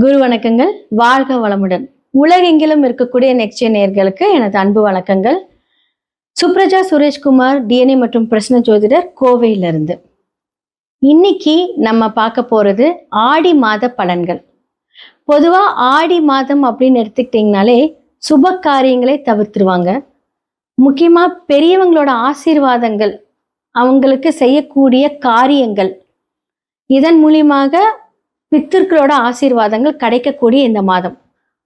குரு வணக்கங்கள். வாழ்க வளமுடன். உலகெங்கிலும் இருக்கக்கூடிய நெக்ஸ்ட் நேயர்களுக்கு எனது அன்பு வணக்கங்கள். சுப்ரஜா சுரேஷ்குமார், டிஎன்ஏ மற்றும் பிரശ്ன ஜோதிடர், கோவையிலிருந்து. இன்னைக்கு நம்ம பார்க்க போறது ஆடி மாத பலன்கள். பொதுவா ஆடி மாதம் அப்படின்னு எடுத்துக்கிட்டீங்கனாலே சுப காரியங்களை தவிர்த்துருவாங்க. முக்கியமா பெரியவங்களோட ஆசீர்வாதங்கள், அவங்களுக்கு செய்யக்கூடிய காரியங்கள், இதன் மூலியமாக பித்திருக்களோட ஆசீர்வாதங்கள் கிடைக்கக்கூடிய இந்த மாதம்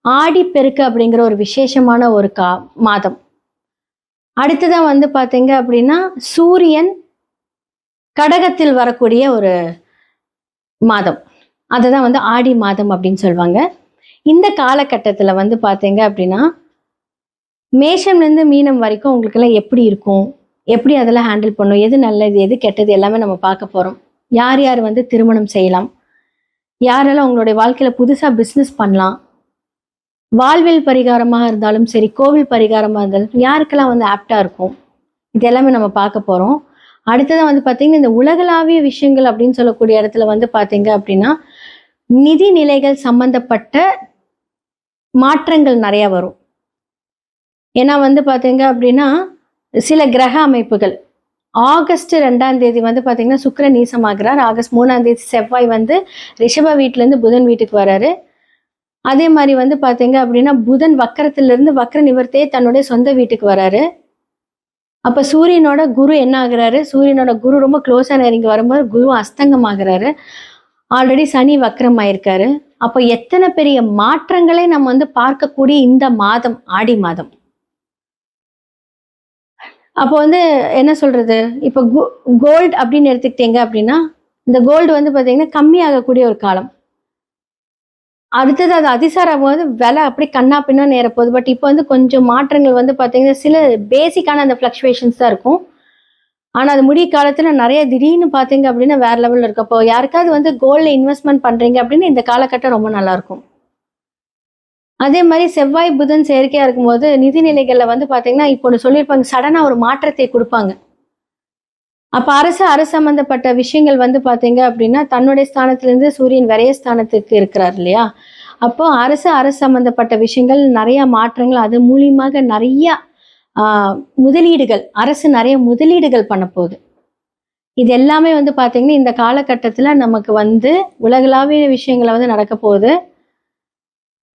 ஆடி பெருக்கு அப்படிங்கிற ஒரு விசேஷமான ஒரு மாதம். அடுத்ததான் பாத்தீங்க அப்படின்னா சூரியன் கடகத்தில் வரக்கூடிய ஒரு மாதம், அதுதான் ஆடி மாதம் அப்படின்னு சொல்லுவாங்க. இந்த காலகட்டத்துல பாத்தீங்க அப்படின்னா மேஷம்ல இருந்து மீனம் வரைக்கும் உங்களுக்கு எல்லாம் எப்படி இருக்கும், எப்படி அதெல்லாம் ஹேண்டில் பண்ணும், எது நல்லது எது கெட்டது எல்லாமே நம்ம பார்க்க போறோம். யார் யார் திருமணம் செய்யலாம், யாரெல்லாம் உங்களுடைய வாழ்க்கையில புதுசா பிசினஸ் பண்ணலாம், வாழ்வில் பரிகாரமாக இருந்தாலும் சரி, கோவில் பரிகாரமாக இருந்தாலும் யாருக்கெல்லாம் ஆப்டா இருக்கும், இது எல்லாமே நம்ம பார்க்க போறோம். அடுத்ததான் பார்த்தீங்கன்னா இந்த உலகளாவிய விஷயங்கள் அப்படின்னு சொல்லக்கூடிய இடத்துல பார்த்தீங்க அப்படின்னா நிதி நிலைகள் சம்பந்தப்பட்ட மாற்றங்கள் நிறைய வரும். ஏன்னா பார்த்தீங்க அப்படின்னா சில கிரக அமைப்புகள் ஆகஸ்ட் 2ஆம் தேதி பார்த்தீங்கன்னா சுக்கிரன் நீசமாகிறார். ஆகஸ்ட் 3ஆம் தேதி செவ்வாய் ரிஷப வீட்டிலேருந்து புதன் வீட்டுக்கு வராரு. அதே மாதிரி பார்த்தீங்க அப்படின்னா புதன் வக்கரத்திலிருந்து வக்கர நிவர்த்தியே தன்னுடைய சொந்த வீட்டுக்கு வராரு. அப்போ சூரியனோட குரு என்ன ஆகுறாரு, சூரியனோட குரு ரொம்ப க்ளோஸாக நெருங்கி வரும்போது குரு அஸ்தங்கம் ஆகுறாரு. ஆல்ரெடி சனி வக்கரம் ஆயிருக்காரு. அப்போ எத்தனை பெரிய மாற்றங்களை நம்ம பார்க்கக்கூடிய இந்த மாதம் ஆடி மாதம். அப்போ என்ன சொல்றது, இப்போ கோல்டு அப்படின்னு எடுத்துக்கிட்டீங்க அப்படின்னா இந்த கோல்டு பார்த்தீங்கன்னா கம்மியாகக்கூடிய ஒரு காலம். அடுத்தது அது அதிசாரம் விலை அப்படி கண்ணா பின்னா நேர போகுது. பட் இப்போ கொஞ்சம் மாற்றங்கள் பார்த்தீங்கன்னா சில பேசிக்கான அந்த ஃப்ளக்சுவேஷன்ஸ் தான் இருக்கும். ஆனால் அது முடிய காலத்தில் நிறைய திடீர்னு பார்த்தீங்க அப்படின்னா வேற லெவலில் இருக்கு. அப்போ யாருக்காவது கோல்டில் இன்வெஸ்ட்மெண்ட் பண்ணுறீங்க அப்படின்னு இந்த காலகட்டம் ரொம்ப நல்லா இருக்கும். அதே மாதிரி செவ்வாய் புதன் செயற்கையா இருக்கும்போது நிதிநிலைகள்ல பார்த்தீங்கன்னா இப்போ ஒன்று சொல்லியிருப்பாங்க, சடனா ஒரு மாற்றத்தை கொடுப்பாங்க. அப்ப அரசு சம்பந்தப்பட்ட விஷயங்கள் பார்த்தீங்க அப்படின்னா தன்னுடைய ஸ்தானத்திலிருந்து சூரியன் விரைய ஸ்தானத்துக்கு இருக்கிறார் இல்லையா. அப்போ அரசு சம்பந்தப்பட்ட விஷயங்கள் நிறைய மாற்றங்கள், அது மூலியமாக நிறைய முதலீடுகள், அரசு நிறைய முதலீடுகள் பண்ண போகுது. இது எல்லாமே பார்த்தீங்கன்னா இந்த காலகட்டத்துல நமக்கு உலகளாவிய விஷயங்களை நடக்க போகுது.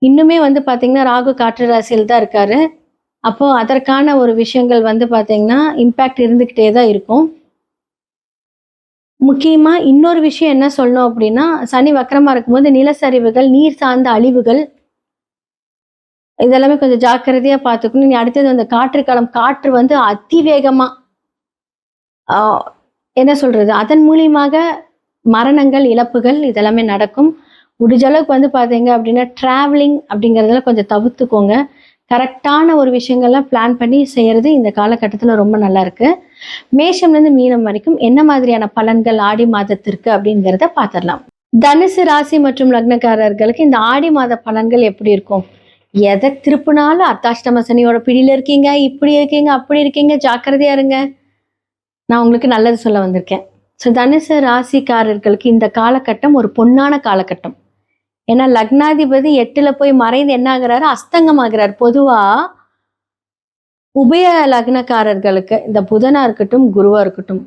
இன்னுமே பார்த்தீங்கன்னா ராகு காற்று ராசியில் தான் இருக்காரு. அப்போ அதற்கான ஒரு விஷயங்கள் பார்த்தீங்கன்னா இம்பேக்ட் இருந்துகிட்டே தான் இருக்கும். முக்கியமா இன்னொரு விஷயம் என்ன சொல்லணும் அப்படின்னா, சனி வக்கரமா இருக்கும்போது நிலச்சரிவுகள், நீர் சார்ந்த அழிவுகள், இதெல்லாமே கொஞ்சம் ஜாக்கிரதையா பார்த்துக்கணும். நீ அடுத்தது அந்த காற்று காலம், காற்று அதிவேகமா என்ன சொல்றது, அதன் மூலியமாக மரணங்கள், இழப்புகள் இதெல்லாமே நடக்கும். முடிஞ்ச அளவுக்கு பார்த்தீங்க அப்படின்னா டிராவலிங் அப்படிங்கிறதுல கொஞ்சம் தவிர்த்துக்கோங்க. கரெக்டான ஒரு விஷயங்கள்லாம் பிளான் பண்ணி செய்யறது இந்த காலகட்டத்தில் ரொம்ப நல்லா இருக்கு. மேஷம்லேருந்து மீனம் வரைக்கும் என்ன மாதிரியான பலன்கள் ஆடி மாதத்திற்கு அப்படிங்கிறத பார்த்துடலாம். தனுசு ராசி மற்றும் லக்னக்காரர்களுக்கு இந்த ஆடி மாத பலன்கள் எப்படி இருக்கும்? எதை திருப்பினாலும் அர்த்தாஷ்டம சனியோட பிடியில இருக்கீங்க, இப்படி இருக்கீங்க, அப்படி இருக்கீங்க, ஜாக்கிரதையா இருங்க. நான் உங்களுக்கு நல்லது சொல்ல வந்திருக்கேன். ஸோ தனுசு ராசிக்காரர்களுக்கு இந்த காலகட்டம் ஒரு பொன்னான காலகட்டம். ஏன்னா லக்னாதிபதி 8ல போய் மறைந்து என்ன ஆகுறாரு, அஸ்தங்கம் ஆகிறார். பொதுவா உபய லக்னக்காரர்களுக்கு இந்த புதனா இருக்கட்டும், குருவா இருக்கட்டும்,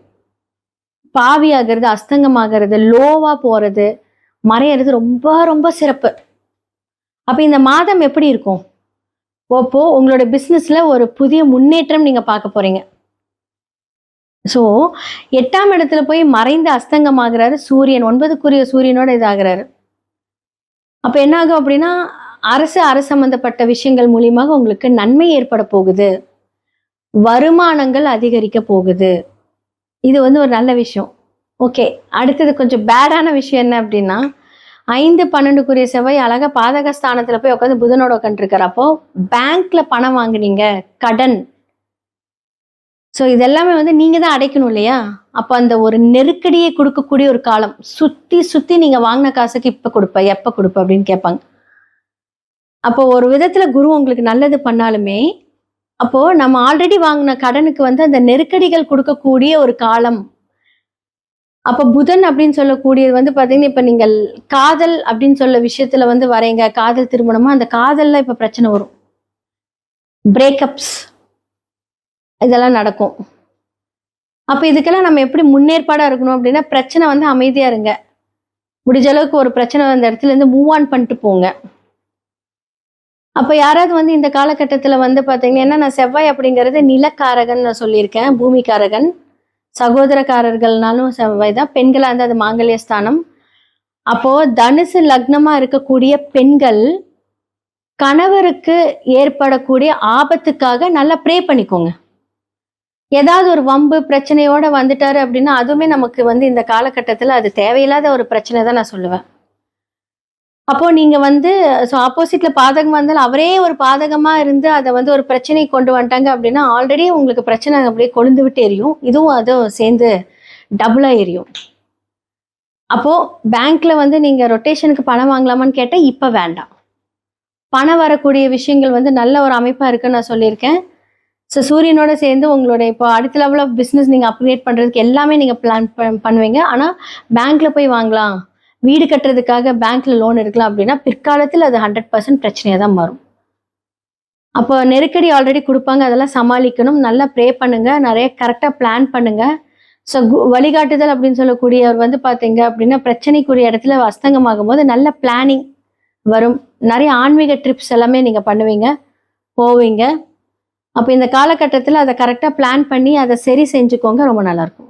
பாவி ஆகிறது, அஸ்தங்கம் ஆகிறது, லோவா போறது, மறையிறது ரொம்ப ரொம்ப சிறப்பு. அப்ப இந்த மாதம் எப்படி இருக்கும்? அப்போ உங்களோட பிசினஸ்ல ஒரு புதிய முன்னேற்றம் நீங்க பார்க்க போறீங்க. ஸோ 8ஆம் இடத்துல போய் மறைந்து அஸ்தங்கம் ஆகிறாரு சூரியன், 9க்குரிய சூரியனோட இதாகிறாரு. அப்ப என்ன ஆகும் அப்படின்னா அரசு சம்பந்தப்பட்ட விஷயங்கள் மூலியமாக உங்களுக்கு நன்மை ஏற்பட போகுது, வருமானங்கள் அதிகரிக்க போகுது. இது ஒரு நல்ல விஷயம். ஓகே, அடுத்தது கொஞ்சம் பேடான விஷயம் என்ன அப்படின்னா 5-12க்குரிய செவ்வாய் அழகா பாதகஸ்தானத்துல போய் உட்காந்து புதனோட உட்காந்துருக்காரு. அப்போ பேங்க்ல பணம் வாங்குனீங்க, கடன், ஸோ இதெல்லாமே நீங்க தான் அடைக்கணும் இல்லையா. அப்போ அந்த ஒரு நெருக்கடியை கொடுக்கக்கூடிய ஒரு காலம். சுத்தி சுத்தி நீங்க வாங்கின காசுக்கு இப்ப கொடுப்ப, எப்ப கொடுப்ப அப்படின்னு கேட்பாங்க. அப்போ ஒரு விதத்துல குரு உங்களுக்கு நல்லது பண்ணாலுமே, அப்போ நம்ம ஆல்ரெடி வாங்கின கடனுக்கு அந்த நெருக்கடிகள் கொடுக்கக்கூடிய ஒரு காலம் அப்ப புதன் அப்படின்னு சொல்லக்கூடியது வந்து பாத்தீங்கன்னா, இப்ப நீங்கள் காதல் அப்படின்னு சொல்ல விஷயத்துல வந்து வரீங்க, காதல் திருமணமா, அந்த காதல்ல இப்ப பிரச்சனை வரும். பிரேக்கப்ஸ் இதெல்லாம் நடக்கும். அப்ப இதுக்கெல்லாம் நம்ம எப்படி முன்னேற்பாடா இருக்கணும் அப்படின்னா, பிரச்சனை வந்து அமைதியா இருங்க. முடிஞ்ச அளவுக்கு ஒரு பிரச்சனை அந்த இடத்துல இருந்து மூவ் ஆன் பண்ணிட்டு போங்க. அப்ப யாராவது வந்து இந்த காலகட்டத்துல வந்து பாத்தீங்கன்னா, ஏன்னா நான் செவ்வாய் அப்படிங்கிறது நிலக்காரகன் நான் சொல்லியிருக்கேன், பூமிக்காரகன். சகோதரக்காரர்கள்னாலும் செவ்வாய் தான். பெண்களா இருந்தா அது மாங்கல்ய ஸ்தானம். அப்போ தனுசு லக்னமா இருக்கக்கூடிய பெண்கள் கணவருக்கு ஏற்படக்கூடிய ஆபத்துக்காக நல்லா ப்ரே பண்ணிக்கோங்க. ஏதாவது ஒரு வம்பு பிரச்சனையோட வந்துட்டாரு அப்படின்னா, அதுவுமே நமக்கு வந்து இந்த காலகட்டத்துல அது தேவையில்லாத ஒரு பிரச்சனை தான் நான் சொல்லுவேன். அப்போ நீங்க வந்து ஆப்போசிட்ல பாதகமா இருந்தாலும், அவரே ஒரு பாதகமா இருந்து அத வந்து ஒரு பிரச்சனைக்கு கொண்டு வந்துட்டாங்க அப்படின்னா, ஆல்ரெடி உங்களுக்கு பிரச்சனை அப்படியே கொழுந்து விட்டு எரியும். இதுவும் அதுவும் சேர்ந்து டபுளா எரியும். அப்போ பேங்க்ல வந்து நீங்க ரொட்டேஷனுக்கு பணம் வாங்கலாமான்னு கேட்டா, இப்ப வேண்டாம். பணம் வரக்கூடிய விஷயங்கள் வந்து நல்ல ஒரு அமைப்பா இருக்குன்னு நான் சொல்லியிருக்கேன். சூரியனோட சேர்ந்து உங்களுடைய இப்போ அடுத்த லெவல் ஆஃப் பிசினஸ் நீங்க அப்கிரேட் பண்றதுக்கு எல்லாமே நீங்க பிளான் பண்ணுவீங்க. ஆனா பேங்க்ல போய் வாங்கலாம். வீடு கட்டுறதுக்காக பேங்க்ல லோன் எடுக்கலாம் அப்படின்னா, பிற்காலத்துல அது 100% பிரச்சனையா தான் மாறும். அப்போ நெருக்கடி ஆல்ரெடி குடுப்பாங்க. அதெல்லாம் சமாளிக்கணும். நல்லா ப்ரே பண்ணுங்க. நெறைய கரெக்ட்டா பிளான் பண்ணுங்க. வழிகாட்டுதல் அப்படின்னு சொல்லக்கூடியவர் வந்து பார்த்தீங்க அப்படின்னா, பிரச்சனைக்குரிய இடத்துல அஸ்தங்கமாகும்போது நல்ல பிளானிங் வரும். நெறைய ஆன்மீக ட்ரிப்ஸ் எல்லாமே நீங்க பண்ணுவீங்க, போவீங்க. அப்ப இந்த காலகட்டத்துல அத கரெக்ட்டா பிளான் பண்ணி அத சரி செஞ்சுக்கோங்க. ரொம்ப நல்லாருக்கும்.